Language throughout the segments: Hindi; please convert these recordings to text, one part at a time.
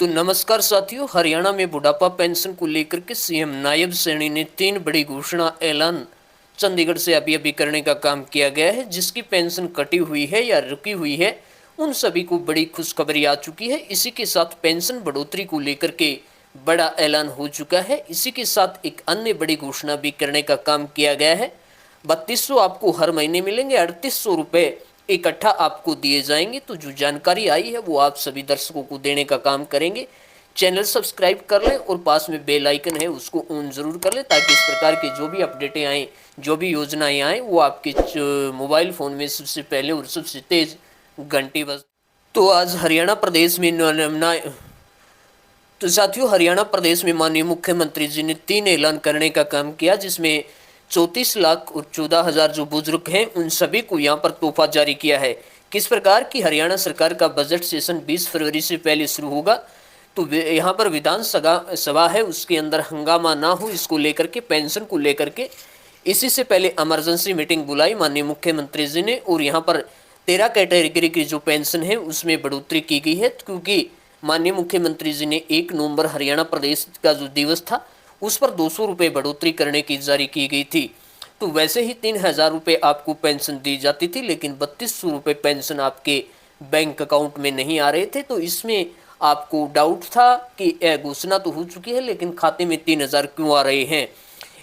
तो नमस्कार साथियों, हरियाणा में बुढ़ापा पेंशन को लेकर के सीएम नायब सैनी ने 3 बड़ी घोषणा ऐलान चंडीगढ़ से अभी अभी करने का काम किया गया है। जिसकी पेंशन कटी हुई है या रुकी हुई है उन सभी को बड़ी खुशखबरी आ चुकी है। इसी के साथ पेंशन बढ़ोतरी को लेकर के बड़ा ऐलान हो चुका है। इसी के साथ एक अन्य बड़ी घोषणा भी करने का काम किया गया है। 3200 आपको हर महीने मिलेंगे, 3800 रुपये इकट्ठा आपको दिए जाएंगे। तो जो जानकारी आई है वो आप सभी दर्शकों को देने का काम करेंगे। चैनल सब्सक्राइब कर लें और पास में बेल आइकन है उसको ऑन जरूर कर लें, ताकि इस प्रकार की जो भी अपडेटें आएँ, जो भी योजनाएं आएँ, वो आपके मोबाइल फ़ोन में सबसे पहले और सबसे तेज़ घंटी बज। तो आज हरियाणा प्रदेश में तो साथियों, हरियाणा प्रदेश में माननीय मुख्यमंत्री जी ने 3 ऐलान करने का काम किया, जिसमें 34 लाख और 14,000 जो बुजुर्ग हैं उन सभी को यहाँ पर तोहफा जारी किया है। किस प्रकार की हरियाणा सरकार का बजट सेशन 20 फरवरी से पहले शुरू होगा, तो यहाँ पर विधानसभा सभा है उसके अंदर हंगामा ना हो, इसको लेकर के पेंशन को लेकर के इसी से पहले इमरजेंसी मीटिंग बुलाई माननीय मुख्यमंत्री जी ने। और यहाँ पर 13 कैटेगरी की जो पेंशन है उसमें बढ़ोतरी की गई है, क्योंकि माननीय मुख्यमंत्री जी ने 1 नवंबर हरियाणा प्रदेश का जो दिवस था उस पर 200 रुपये बढ़ोतरी करने की जारी की गई थी। तो वैसे ही 3,000 रुपये आपको पेंशन दी जाती थी, लेकिन 3200 रुपये पेंशन आपके बैंक अकाउंट में नहीं आ रहे थे। तो इसमें आपको डाउट था कि घोषणा तो हो चुकी है लेकिन खाते में 3,000 क्यों आ रहे हैं।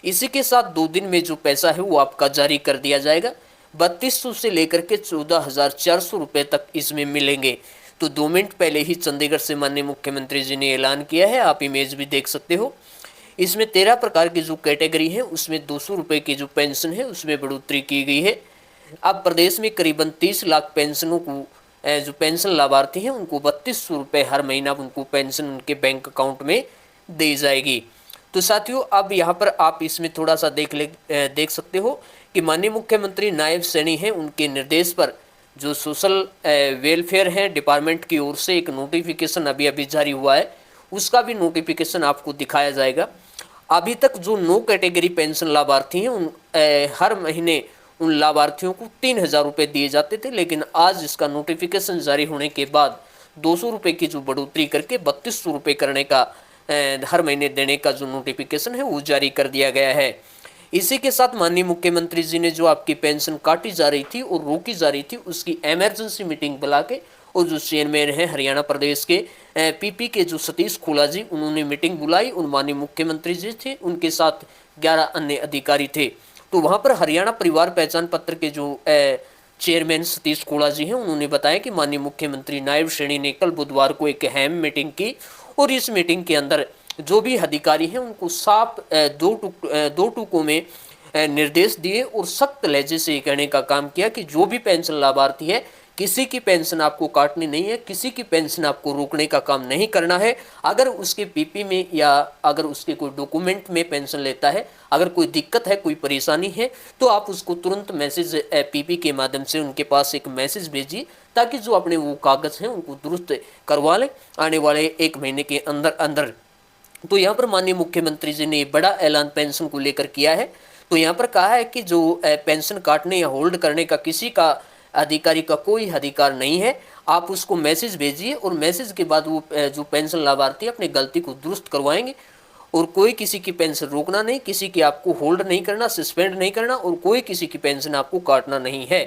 इसी के साथ 2 दिन में जो पैसा है वो आपका जारी कर दिया जाएगा। 3200 से लेकर के 14,400 रुपये तक इसमें मिलेंगे। तो 2 मिनट पहले ही चंडीगढ़ से माननीय मुख्यमंत्री जी ने ऐलान किया है, आप इमेज भी देख सकते हो। इसमें 13 प्रकार की जो कैटेगरी है उसमें 200 रुपये की जो पेंशन है उसमें बढ़ोतरी की गई है। अब प्रदेश में करीबन 30 लाख पेंशनों को जो पेंशन लाभार्थी हैं उनको 3200 रुपये हर महीना उनको पेंशन उनके बैंक अकाउंट में दी जाएगी। तो साथियों, अब यहाँ पर आप इसमें थोड़ा सा देख सकते हो कि माननीय मुख्यमंत्री नायब सैनी हैं, उनके निर्देश पर जो सोशल वेलफेयर है डिपार्टमेंट की ओर से एक नोटिफिकेशन अभी अभी जारी हुआ है, उसका भी नोटिफिकेशन आपको दिखाया जाएगा। अभी तक जो 9 कैटेगरी पेंशन लाभार्थी हैं उन हर महीने उन लाभार्थियों को 3,000 रुपये दिए जाते थे, लेकिन आज इसका नोटिफिकेशन जारी होने के बाद 200 रुपये की जो बढ़ोतरी करके 3200 रुपये करने का हर महीने देने का जो नोटिफिकेशन है वो जारी कर दिया गया है। इसी के साथ माननीय मुख्यमंत्री जी ने जो आपकी पेंशन काटी जा रही थी और रोकी जा रही थी उसकी इमरजेंसी मीटिंग बुला के, और जो चेयरमैन हैं हरियाणा प्रदेश के पीपी के जो सतीश खोला जी, उन्होंने मीटिंग बुलाई और माननीय मुख्यमंत्री जी थे, उनके साथ 11 अन्य अधिकारी थे। तो वहाँ पर हरियाणा परिवार पहचान पत्र के जो चेयरमैन सतीश खोला जी हैं, उन्होंने बताया कि माननीय मुख्यमंत्री नायब सैनी ने कल बुधवार को एक अहम मीटिंग की और इस मीटिंग के अंदर जो भी अधिकारी हैं उनको साफ 2 टुकों में निर्देश दिए और सख्त लहजे से कहने का काम किया कि जो भी पेंशन लाभार्थी है किसी की पेंशन आपको काटनी नहीं है, किसी की पेंशन आपको रोकने का काम नहीं करना है। अगर उसके पीपी में या अगर उसके कोई डॉक्यूमेंट में पेंशन लेता है, अगर कोई दिक्कत है, कोई परेशानी है, तो आप उसको तुरंत मैसेज पीपी के माध्यम से उनके पास एक मैसेज भेजिए, ताकि जो अपने वो कागज़ हैं उनको दुरुस्त करवा लें आने वाले 1 महीने के अंदर अंदर। तो यहाँ पर माननीय मुख्यमंत्री जी ने बड़ा ऐलान पेंशन को लेकर किया है। तो यहाँ पर कहा है कि जो पेंशन काटने या होल्ड करने का किसी का अधिकारी का कोई अधिकार नहीं है। आप उसको मैसेज भेजिए और मैसेज के बाद वो जो पेंशन लाभार्थी अपनी गलती को दुरुस्त करवाएंगे, और कोई किसी की पेंशन रोकना नहीं, किसी की आपको होल्ड नहीं करना, सस्पेंड नहीं करना, और कोई किसी की पेंशन आपको काटना नहीं है।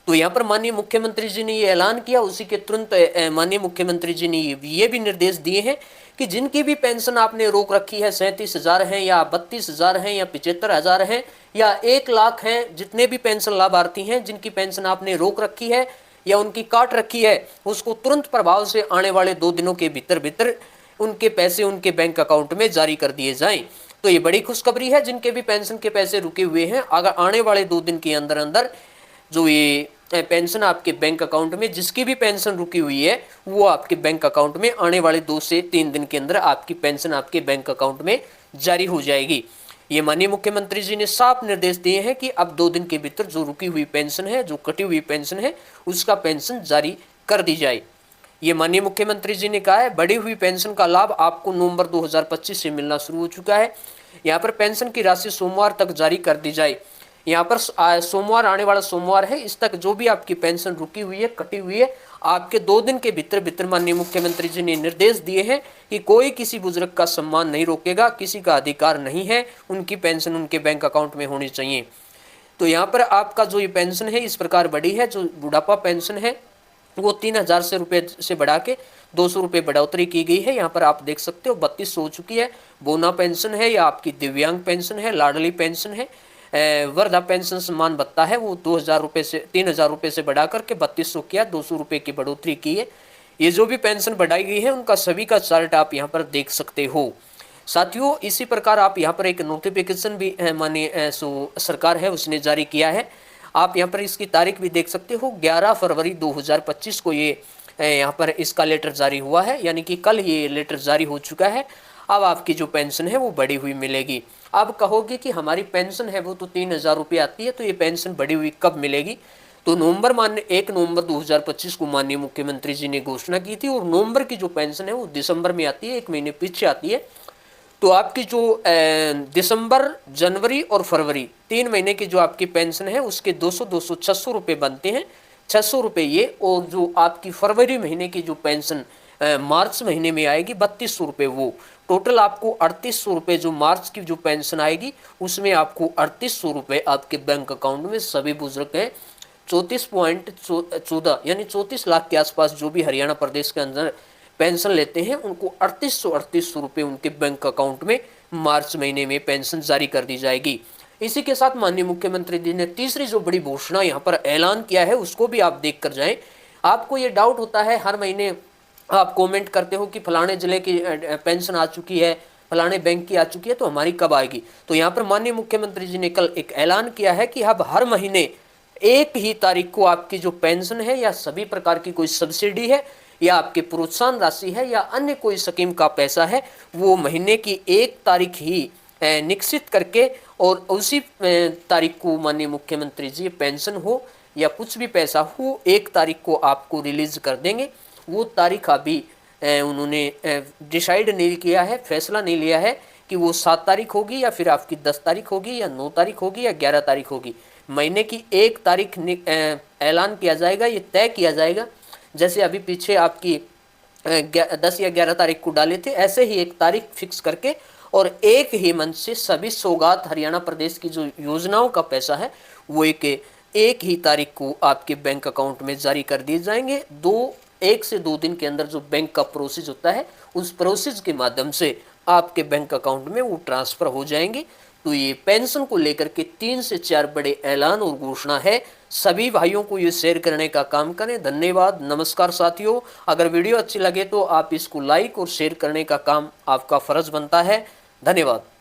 तो यहाँ पर माननीय मुख्यमंत्री जी ने ये ऐलान किया। उसी के तुरंत माननीय मुख्यमंत्री जी ने ये भी निर्देश दिए हैं कि जिनकी भी पेंशन आपने रोक रखी है, 37,000 है या 32,000 है या 75,000 है या 1 लाख है, जितने भी पेंशन लाभार्थी हैं जिनकी पेंशन आपने रोक रखी है या उनकी काट रखी है, उसको तुरंत प्रभाव से आने वाले 2 दिनों के भीतर भीतर उनके पैसे उनके बैंक अकाउंट में जारी कर दिए जाएं। तो ये बड़ी खुशखबरी है। जिनके भी पेंशन के पैसे रुके हुए हैं, अगर आने वाले 2 दिन के अंदर अंदर जो ये पेंशन आपके बैंक अकाउंट में, जिसकी भी पेंशन रुकी हुई है वो आपके बैंक अकाउंट में आने वाले 2 से 3 दिन के अंदर आपकी पेंशन आपके बैंक अकाउंट में जारी हो जाएगी। ये माननीय मुख्यमंत्री जी ने साफ निर्देश दिए हैं कि अब 2 दिन के भीतर जो रुकी हुई पेंशन है, जो कटी हुई पेंशन है, उसका पेंशन जारी कर दी जाए। ये माननीय मुख्यमंत्री जी ने कहा है। बढ़ी हुई पेंशन का लाभ आपको नवंबर 2025 से मिलना शुरू हो चुका है। यहाँ पर पेंशन की राशि सोमवार तक जारी कर दी जाए। यहाँ पर सोमवार, आने वाला सोमवार है, इस तक जो भी आपकी पेंशन रुकी हुई है, कटी हुई है, आपके 2 दिन के भीतर माननीय मुख्यमंत्री जी ने निर्देश दिए हैं कि कोई किसी बुजुर्ग का सम्मान नहीं रोकेगा, किसी का अधिकार नहीं है, उनकी पेंशन उनके बैंक अकाउंट में होनी चाहिए। तो यहाँ पर आपका जो ये पेंशन है इस प्रकार बढ़ी है। जो बुढ़ापा पेंशन है वो 3,000 रुपये से बढ़ा के 200 रुपये बढ़ोतरी की गई है। यहाँ पर आप देख सकते हो 3200 हो चुकी है। बोना पेंशन है या आपकी दिव्यांग पेंशन है, लाडली पेंशन है, वृद्धा पेंशन सम्मान भत्ता है, वो 2,000 रुपये से 3,000 रुपये से बढ़ा करके 3200 किया, 200 रुपये की बढ़ोतरी की है। ये जो भी पेंशन बढ़ाई गई है उनका सभी का चार्ट आप यहाँ पर देख सकते हो। साथियों इसी प्रकार आप यहाँ पर एक नोटिफिकेशन भी माननीय सरकार है उसने जारी किया है। आप यहाँ पर इसकी तारीख भी देख सकते हो, 11 फरवरी 2025 को ये यहाँ पर इसका लेटर जारी हुआ है, यानी कि कल ये लेटर जारी हो चुका है। अब आपकी जो पेंशन है वो बढ़ी हुई मिलेगी। अब कहोगे कि हमारी पेंशन है वो तो 3,000 रुपये आती है, तो ये पेंशन बढ़ी हुई कब मिलेगी? तो 1 नवंबर 2025 को माननीय मुख्यमंत्री जी ने घोषणा की थी, और नवंबर की जो पेंशन है वो दिसंबर में आती है, 1 महीने पीछे आती है। तो आपकी जो दिसंबर, जनवरी और फरवरी 3 महीने की जो आपकी पेंशन है उसके 200 600 रुपये बनते हैं, 600 रुपये ये। और जो आपकी फरवरी महीने की जो पेंशन मार्च महीने में आएगी 3200 रुपये, वो टोटल आपको 3800 रुपये जो मार्च की जो पेंशन आएगी उसमें आपको 3800 रुपये आपके बैंक अकाउंट में सभी बुजुर्ग हैं 34.14 यानी 34 लाख के आसपास जो भी हरियाणा प्रदेश के अंदर पेंशन लेते हैं उनको 3800 रुपये उनके बैंक अकाउंट में मार्च महीने में पेंशन जारी कर दी जाएगी। इसी के साथ माननीय मुख्यमंत्री जी ने तीसरी जो बड़ी घोषणा यहाँ पर ऐलान किया है उसको भी आप देख कर जाएं। आपको ये डाउट होता है, हर महीने आप कमेंट करते हो कि फलाने जिले की पेंशन आ चुकी है, फलाने बैंक की आ चुकी है, तो हमारी कब आएगी? तो यहाँ पर माननीय मुख्यमंत्री जी ने कल एक ऐलान किया है कि अब हर महीने 1 ही तारीख को आपकी जो पेंशन है या सभी प्रकार की कोई सब्सिडी है या आपके प्रोत्साहन राशि है या अन्य कोई स्कीम का पैसा है वो महीने की 1 तारीख ही निश्चित करके और उसी तारीख को माननीय मुख्यमंत्री जी पेंशन हो या कुछ भी पैसा हो 1 तारीख को आपको रिलीज कर देंगे। वो तारीख अभी उन्होंने डिसाइड नहीं किया है, फैसला नहीं लिया है कि वो 7 तारीख होगी या फिर आपकी 10 तारीख होगी या 9 तारीख होगी या 11 तारीख होगी। महीने की 1 तारीख ऐलान किया जाएगा, ये तय किया जाएगा। जैसे अभी पीछे आपकी 10 या 11 तारीख को डाले थे, ऐसे ही 1 तारीख फिक्स करके और एक ही मंच से सभी सौगात हरियाणा प्रदेश की जो योजनाओं का पैसा है वो एक ही तारीख को आपके बैंक अकाउंट में जारी कर दिए जाएंगे। 1 से 2 दिन के अंदर जो बैंक का प्रोसेस होता है उस प्रोसेस के माध्यम से आपके बैंक अकाउंट में वो ट्रांसफर हो जाएंगे। तो ये पेंशन को लेकर के 3 से 4 बड़े ऐलान और घोषणा है। सभी भाइयों को ये शेयर करने का काम करें। धन्यवाद, नमस्कार साथियों। अगर वीडियो अच्छी लगे तो आप इसको लाइक और शेयर करने का काम आपका फर्ज बनता है। धन्यवाद।